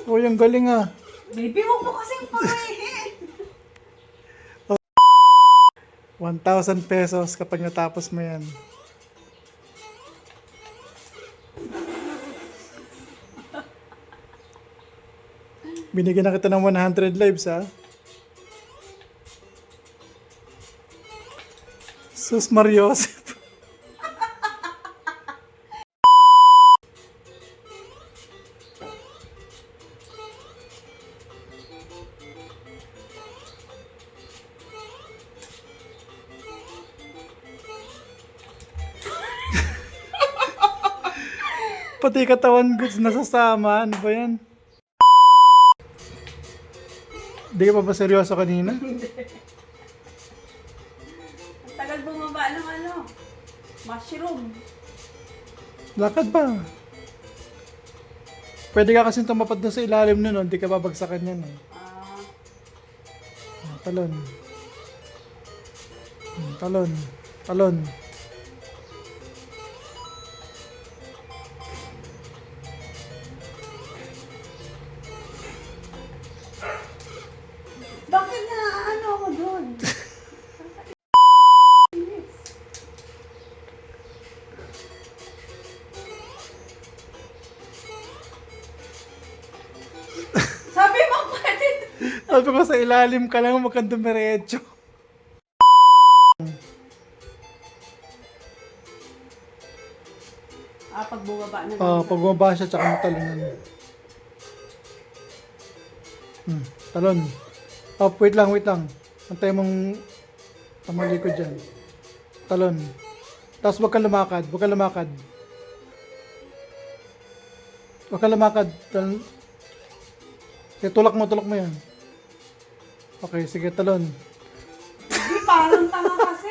Oh, yung galing ah. Baby, huwag mo kasing pagahin. 1,000 pesos kapag natapos mo yan. Binigyan na kita ng 100 lives ha. Sus Mariosep. Pati katawan goods nasasama. Ano ba yan? Di ka pa ba seryoso kanina? Ang tagal bumaba ng mushroom. Lakad pa. Pwede ka kasing tumapad doon sa ilalim nun, hindi ka babagsakan yan eh. Talon. Talon. Talon. Bakit na ako doon? Sabi mo pwede. Sabi ko sa ilalim ka lang, huwag kang dumiretso. Pag bumaba na. Pag bumaba siya, tsaka matalunan. Talon. Wait lang, wait lang. Antay mong tamalikod dyan. Talon. Tapos huwag kang lumakad, huwag kang lumakad. Huwag kang lumakad. Sige, tulak mo yan. Okay, sige, talon. Hindi, parang tanga kasi.